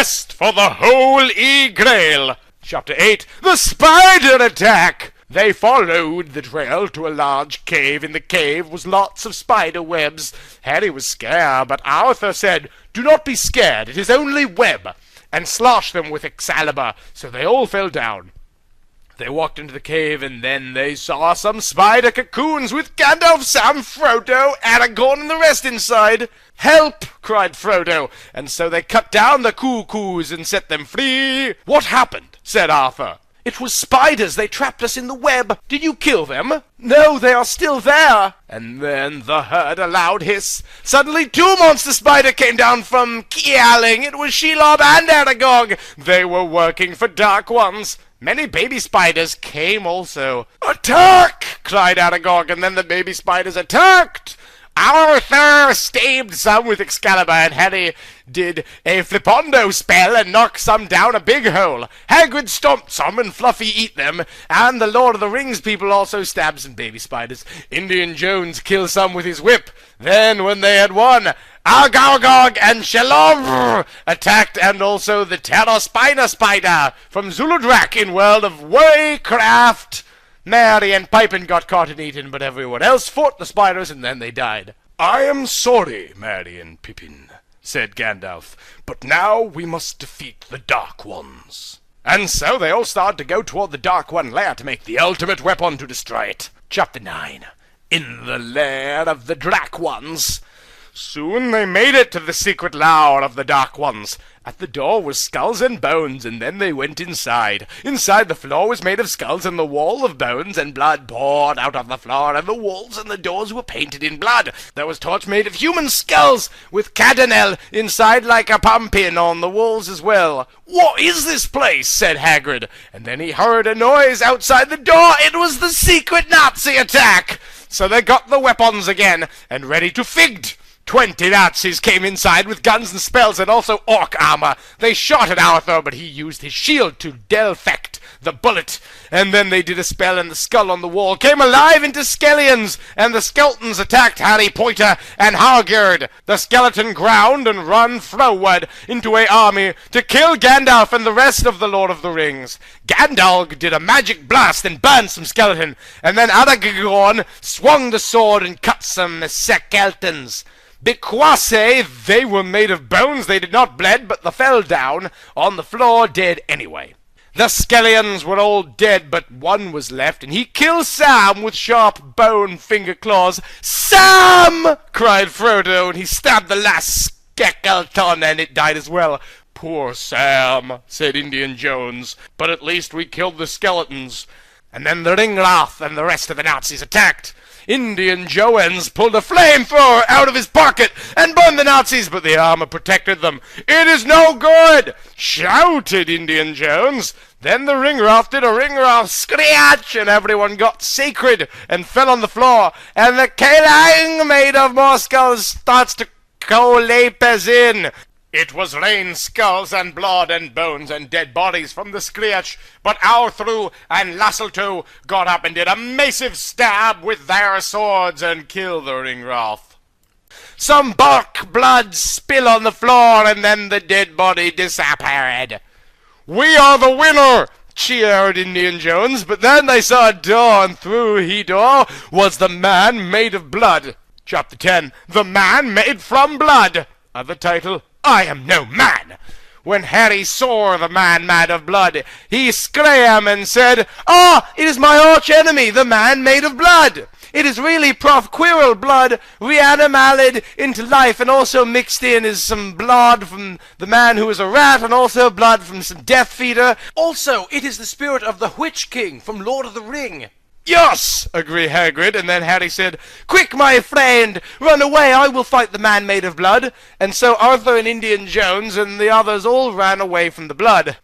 quest for the Holy Grail. Chapter 8, The Spider Attack. They followed the trail to a large cave. In the cave was lots of spider webs. Harry was scared, but Arthur said, "Do not be scared, it is only web," and sloshed them with Excalibur, so they all fell down. They walked into the cave, and then they saw some spider cocoons with Gandalf, Sam, Frodo, Aragorn, and the rest inside. "Help!" cried Frodo, and so they cut down the cuckoos and set them free. "What happened?" said Arthur. "It was spiders. They trapped us in the web. Did you kill them?" "No, they are still there." And then the heard a loud hiss. Suddenly 2 monster spiders came down from Kealing. It was Shelob and Aragog. They were working for Dark Ones. Many baby spiders came also. "Attack!" cried Aragog, and then the baby spiders attacked. Arthur stabbed some with Excalibur, and Harry did a flippando spell and knocked some down a big hole. Hagrid stomped some, and Fluffy eat them, and the Lord of the Rings people also stabbed some baby spiders. Indiana Jones killed some with his whip. Then, when they had won, Argog and Shelob attacked, and also the Terror Spider from Zuludrak in World of Warcraft. Merry and Pippin got caught and eaten, but everyone else fought the spiders, and then they died. "I am sorry, Merry and Pippin," said Gandalf, "but now we must defeat the Dark Ones." And so they all started to go toward the Dark One lair to make the ultimate weapon to destroy it. Chapter 9. In the lair of the Dark Ones. Soon they made it to the secret lair of the Dark Ones. At the door was skulls and bones, and then they went inside. Inside, the floor was made of skulls, and the wall of bones, and blood poured out of the floor, and the walls and the doors were painted in blood. There was torch made of human skulls, with Cadanel inside like a pumpkin on the walls as well. "What is this place?" said Hagrid, and then he heard a noise outside the door. It was the secret Nazi attack! So they got the weapons again, and ready to fight. 20 Nazis came inside with guns and spells and also orc armor. They shot at Arthur, but he used his shield to deflect the bullet. And then they did a spell, and the skull on the wall came alive into skeletons, and the skeletons attacked Harry Potter and Hagrid. The skeleton ground and run forward into a army to kill Gandalf and the rest of the Lord of the Rings. Gandalf did a magic blast and burned some skeleton, and then Aragorn swung the sword and cut some skeletons. Because they were made of bones, they did not bleed, but they fell down on the floor dead anyway. The skeletons were all dead, but one was left, and he killed Sam with sharp bone finger claws. "Sam!" cried Frodo, and he stabbed the last skeleton, and it died as well. "Poor Sam," said Indiana Jones, "but at least we killed the skeletons." And then the Ringwraith and the rest of the Nazis attacked. Indiana Jones pulled a flamethrower out of his pocket and burned the Nazis, but the armor protected them. "It is no good!" shouted Indiana Jones. Then the Ringwraith did a Ringwraith screech, and everyone got sacred and fell on the floor, and the Kalang made of more skulls starts to collapse in. It was rain skulls and blood and bones and dead bodies from the screech, but Arthur and Lasselto got up and did a massive stab with their swords and killed the Ringwraith. Some bark blood spill on the floor, and then the dead body disappeared. "We are the winner!" cheered Indiana Jones, but then they saw a door, and through he door was the man made of blood. Chapter 10. The Man Made from Blood. Other title, I Am No Man. When Harry saw the man made of blood, he screamed and said, "Ah, it is my arch enemy, the man made of blood! It is really Prof. Quirrell blood reanimated into life, and also mixed in is some blood from the man who is a rat, and also blood from some Death Feeder. Also, it is the spirit of the Witch King from Lord of the Ring." "Yes!" agreed Hagrid, and then Harry said, "Quick, my friend! Run away, I will fight the man made of blood." And so Arthur and Indiana Jones and the others all ran away from the blood.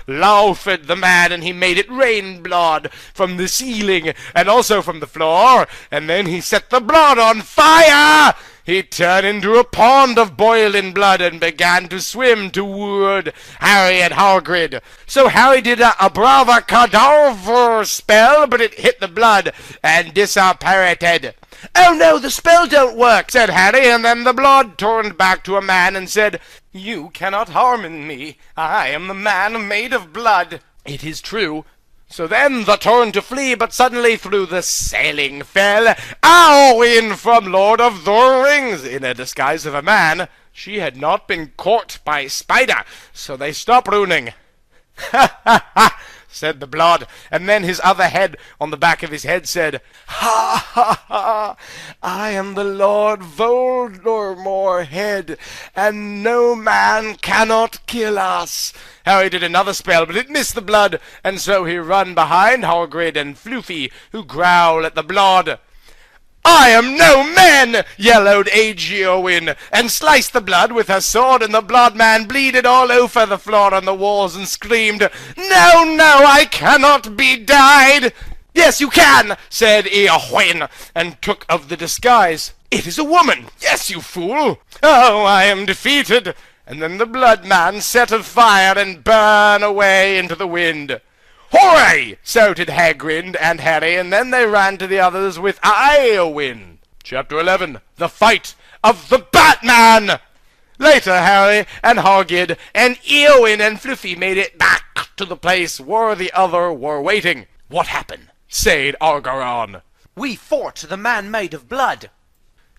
Laughed the man, and he made it rain blood from the ceiling and also from the floor, and then he set the blood on fire. He turned into a pond of boiling blood and began to swim toward Harry and Hagrid. So Harry did a Abracadabra spell, but it hit the blood and disappeared. "Oh no, the spell don't work," said Harry, and then the blood turned back to a man and said, "You cannot harm me. I am the man made of blood." It is true. So then the turn to flee, but suddenly through the ceiling fell Owen from Lord of the Rings, in a disguise of a man. She had not been caught by Spider, so they stopped ruining. "Ha ha ha!" said the blood, and then his other head on the back of his head said, "Ha ha ha! I am the Lord Voldemort head, and no man cannot kill us." Harry did another spell, but it missed the blood, and so he run behind Hagrid and Floofy, who growl at the blood. "I am no man!" yellowed Aegeoin, and sliced the blood with her sword, and the blood man bleeded all over the floor and the walls, and screamed, "No, no, I cannot be dyed!" "Yes, you can," said Eowyn, and took of the disguise. "It is a woman!" "Yes, you fool!" "Oh, I am defeated!" And then the blood man set afire and burned away into the wind. "Hooray!" shouted Hagrid and Harry, and then they ran to the others with Eowyn. Chapter 11. The Fight of the Batman! Later, Harry and Hagrid and Eowyn and Fluffy made it back to the place where the other were waiting. "What happened?" said Argaron. "We fought the man made of blood."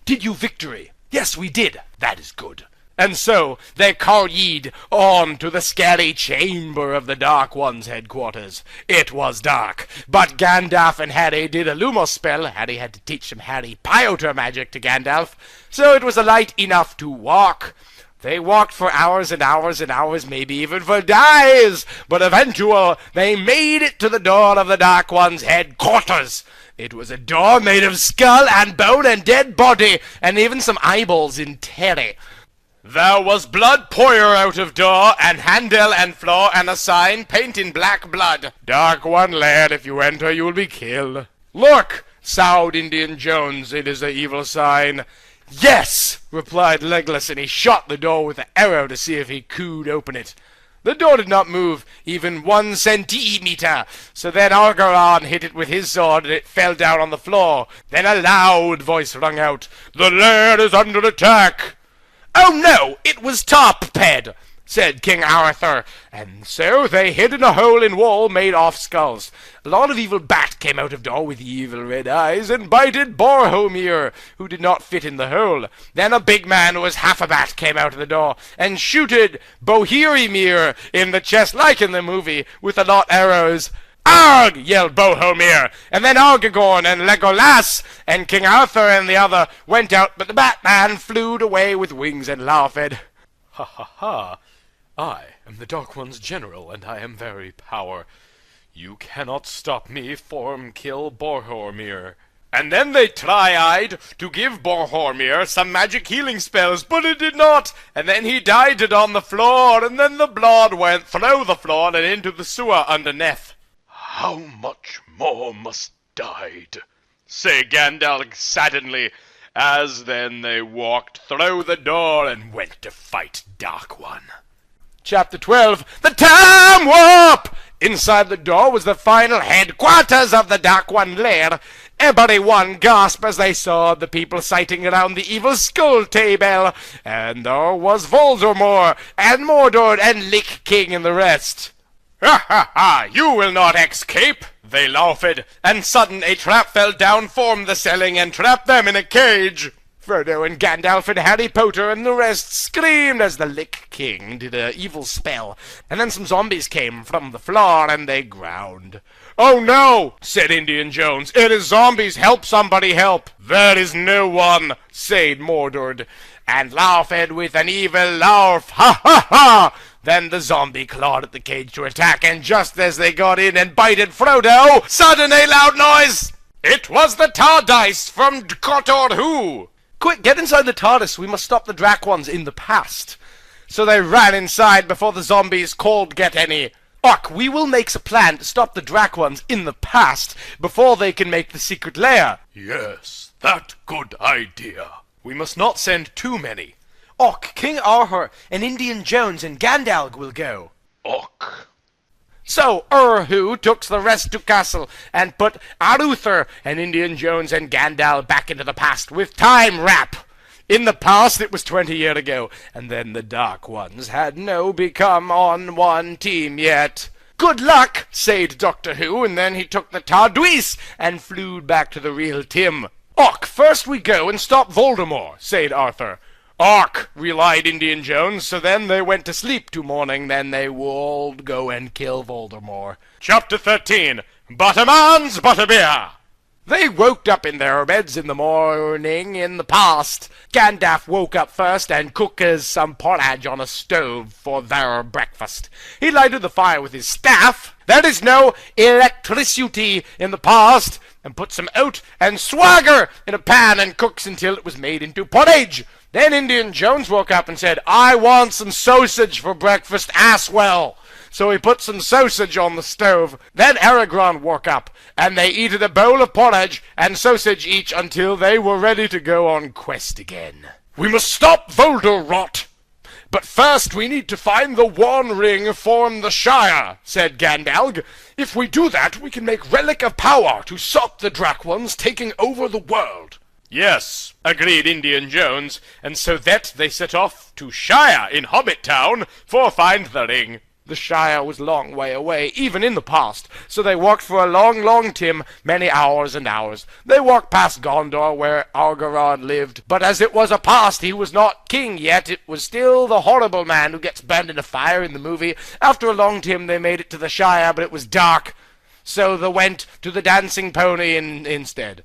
"Did you victory?" "Yes, we did." "That is good." And so they carried on to the scary chamber of the Dark One's headquarters. It was dark, but Gandalf and Harry did a Lumos spell. Harry had to teach some Harry Potter magic to Gandalf, so it was light enough to walk. They walked for hours and hours and hours, maybe even for days, but eventually they made it to the door of the Dark One's headquarters. It was a door made of skull and bone and dead body, and even some eyeballs in terry. There was blood pour out of door, and handle and floor, and a sign paint in black blood. "Dark One lair, if you enter you will be killed." "Look!" soughed Indiana Jones, "it is an evil sign." "Yes!" replied Legolas, and he shot the door with an arrow to see if he could open it. The door did not move even 1 centimeter, so then Argaron hit it with his sword, and it fell down on the floor. Then a loud voice rung out, "The lair is under attack!" "Oh no, it was Top-Ped," said King Arthur, and so they hid in a hole in wall made off skulls. A lot of evil bat came out of door with evil red eyes and bited Boromir, who did not fit in the hole. Then a big man who was half a bat came out of the door and shooted Boromir in the chest like in the movie with a lot arrows. "Arg!" yelled Boromir, and then Aragorn and Legolas and King Arthur and the other went out, but the Batman flew away with wings and laughed. "Ha ha ha! I am the Dark One's general, and I am very power. You cannot stop me from kill Boromir." And then they tried to give Boromir some magic healing spells, but it did not, and then he died it on the floor, and then the blood went through the floor and into the sewer underneath. "How much more must died?" said Gandalf saddenly, as then they walked through the door and went to fight Dark One. Chapter 12. The Time Warp! Inside the door was the final headquarters of the Dark One lair. Everyone gasped as they saw the people sighting around the evil skull table, and there was Voldemort and Mordor and Lick King and the rest. "Ha ha ha! You will not escape!" they laughed, and sudden a trap fell down from the ceiling and trapped them in a cage. Frodo and Gandalf and Harry Potter and the rest screamed as the Lick King did an evil spell, and then some zombies came from the floor and they growled. "Oh no!" said Indiana Jones. "It is zombies! Help somebody help!" "There is no one!" said Mordor, and laughed with an evil laugh. "Ha ha ha!" Then the zombie clawed at the cage to attack, and just as they got in and bited Frodo, sudden a loud noise! It was the TARDIS from Doctor Who! "Quick, get inside the TARDIS, we must stop the Drac Ones in the past." So they ran inside before the zombies called get any. "Och, we will make a plan to stop the Drac Ones in the past before they can make the secret lair." "Yes, that good idea. We must not send too many." "Och, King Arthur and Indiana Jones and Gandalf will go." "Och." So who took the rest to castle and put Arthur and Indian Jones and Gandalf back into the past with time wrap. In the past, it was 20 years ago, and then the Dark Ones had no become on one team yet. Good luck, said Doctor Who, and then he took the TARDIS and flew back to the real Tim. Och, first we go and stop Voldemort, said Arthur. Och, relied Indian Jones, so then they went to sleep till morning, then they would go and kill Voldemort. Chapter 13, Butterman's Butterbeer. They woke up in their beds in the morning in the past. Gandalf woke up first and cooked some porridge on a stove for their breakfast. He lighted the fire with his staff. There is no electricity in the past. And put some oat and swagger in a pan and cooks until it was made into porridge. Then Indian Jones woke up and said, I want some sausage for breakfast as well. So he put some sausage on the stove. Then Aragorn woke up, and they eated a bowl of porridge and sausage each until they were ready to go on quest again. We must stop Voldemort. But first we need to find the One Ring from the Shire, said Gandalf. If we do that, we can make Relic of Power to stop the Dark Ones taking over the world. Yes, agreed Indian Jones, and so that they set off to Shire in Hobbit Town for find the ring. The Shire was a long way away, even in the past, so they walked for a long, long time, many hours and hours. They walked past Gondor, where Aragorn lived, but as it was a past, he was not king yet. It was still the horrible man who gets burned in a fire in the movie. After a long time, they made it to the Shire, but it was dark, so they went to the Dancing Pony instead.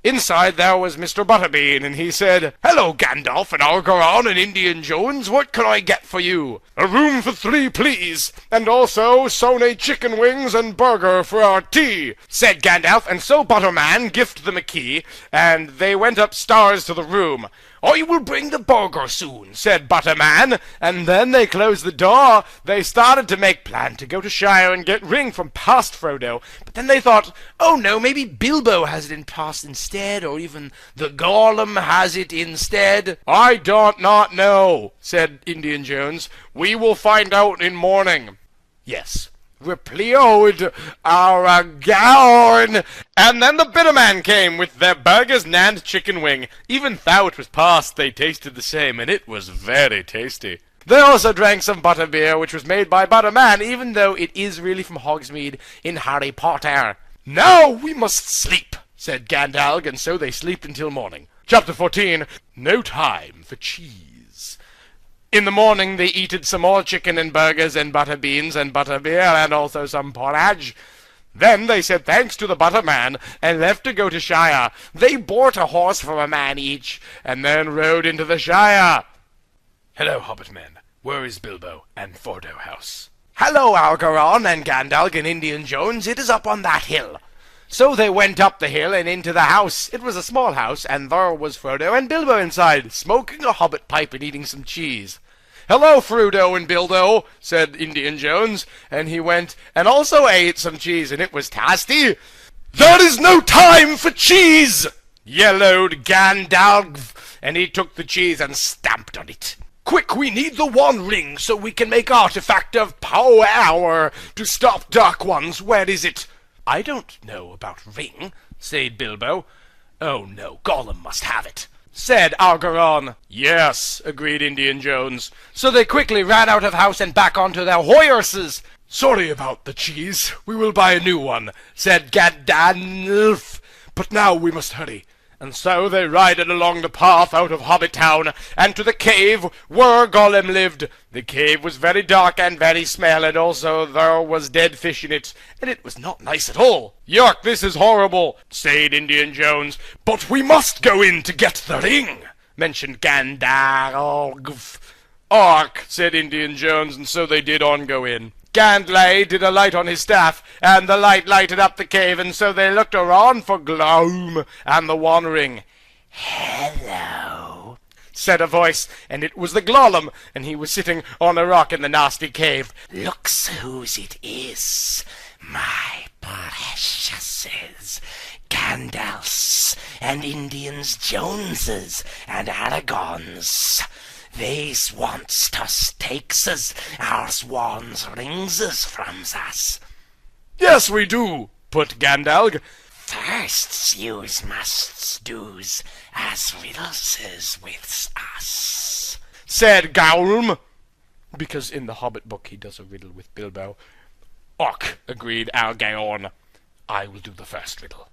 Inside there was Mr. Butterbean, and he said, Hello, Gandalf and Aragorn and Indian Jones, what can I get for you? A room for 3, please, and also Sony chicken wings and burger for our tea, said Gandalf, and so Butterman gifted them a key, and they went upstairs to the room. I will bring the burger soon, said Butterman, and then they closed the door. They started to make plan to go to Shire and get ring from past Frodo, but then they thought, oh no, maybe Bilbo has it in past instead, or even the Gollum has it instead. I don't not know, said Indian Jones. We will find out in morning. Yes. Replied Aragorn, and then the bitter man came with their burgers and chicken wing. Even though it was past, they tasted the same, and it was very tasty. They also drank some butterbeer, which was made by Butterman, even though it is really from Hogsmeade in Harry Potter. Now we must sleep, said Gandalf, and so they slept until morning. Chapter 14, No Time for Cheese. In the morning they eated some more chicken and burgers and butter beans and butterbeer and also some porridge. Then they said thanks to the Butterman and left to go to Shire. They bought a horse from a man each and then rode into the Shire. Hello, Hobbitmen. Where is Bilbo and Frodo House? Hello, Aragorn and Gandalf and Indian Jones. It is up on that hill. So they went up the hill and into the house. It was a small house, and there was Frodo and Bilbo inside, smoking a hobbit pipe and eating some cheese. Hello, Frodo and Bilbo, said Indian Jones, and he went and also ate some cheese, and it was tasty. There is no time for cheese, yellowed Gandalf, and he took the cheese and stamped on it. Quick, we need the One Ring so we can make artifact of power to stop Dark Ones. Where is it? I don't know about ring, said Bilbo. Oh no, Gollum must have it, said Aragorn. Yes, agreed Indian Jones. So they quickly ran out of house and back onto their horses. Sorry about the cheese. We will buy a new one, said Gandalf. But now we must hurry. And so they rided along the path out of Hobbit Town and to the cave where Gollum lived. The cave was very dark and very small, and also there was dead fish in it, and it was not nice at all. Yuck, this is horrible, said Indian Jones. But we must go in to get the ring, mentioned Gandalf. Ark, said Indian Jones, and so they did on go in. Gandalf did a light on his staff, and the light lighted up the cave, and so they looked around for Gloom and the One Ring. Hello, said a voice, and it was the Gollum, and he was sitting on a rock in the nasty cave. Looks whose it is, my preciouses, Gandalf's and Indian Jones's and Aragorn's. These wants us takes us, ours wants rings us from us. Yes, we do, put Gandalf. First yous must do's as riddles is with us, said Gollum, because in the Hobbit book he does a riddle with Bilbo. Och, agreed Algaon. I will do the first riddle.